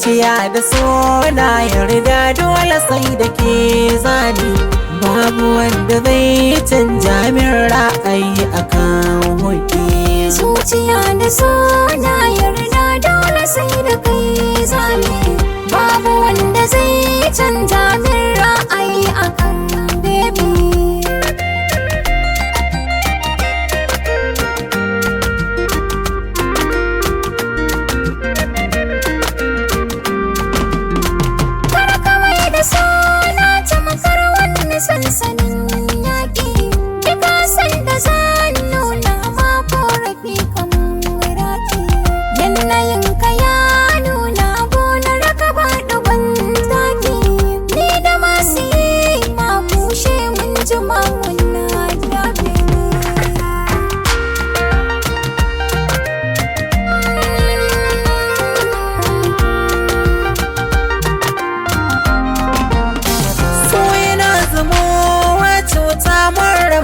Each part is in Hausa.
zuciya da so na yarda dole sai da ke zani babu wanda zai canja min ra'ayi akan hoki zuciya da so na yarda dole sai da kai zane babu wanda zai canja min ra'ayi akan baby sansanin yaƙi duka sanda zan nuna ma korafi kamar raki yanayin ka ya nuna gonar ka ba ɗuban zaki ni da masu yi ma kushe mun jima wannan yaƙi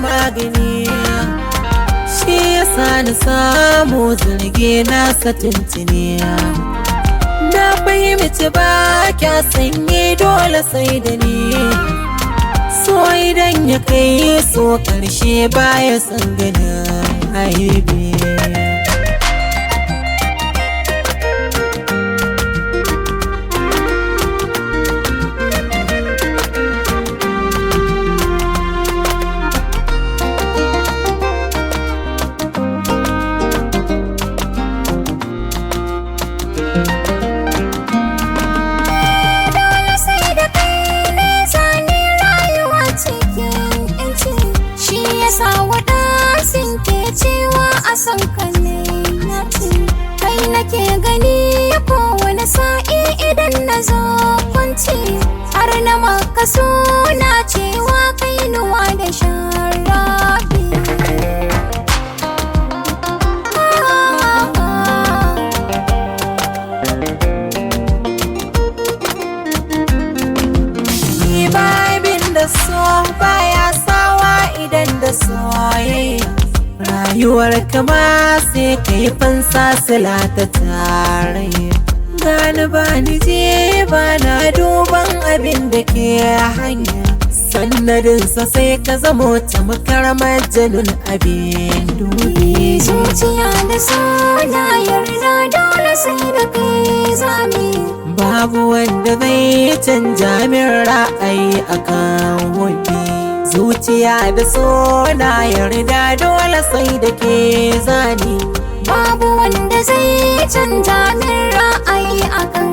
magani shi yasa na samu zarge na satintini na fahimci ba kya sanye dole sai da ni so idan ya kai so karshe baya san ganin haibe a san ka ne na ce kai nake gani kowane sa'i idan na zo kwanci har na maka suna cewa kai nuwa da sharabi ni babin da so baya sawa idan da soyayya rayuwar kama sai ka yi fansa sila ta tare gani ba ni je ba na duban abin da ke hanya sannadinsa sai ka zamo tamkar majanun abin dubi zuciya da so na yarda dole sai da kai zame babu wanda zai canja min ra'ayi akan hoki zuciya da so na yarda dole sai da ke zani babu wanda zai canja min ra'ayi akan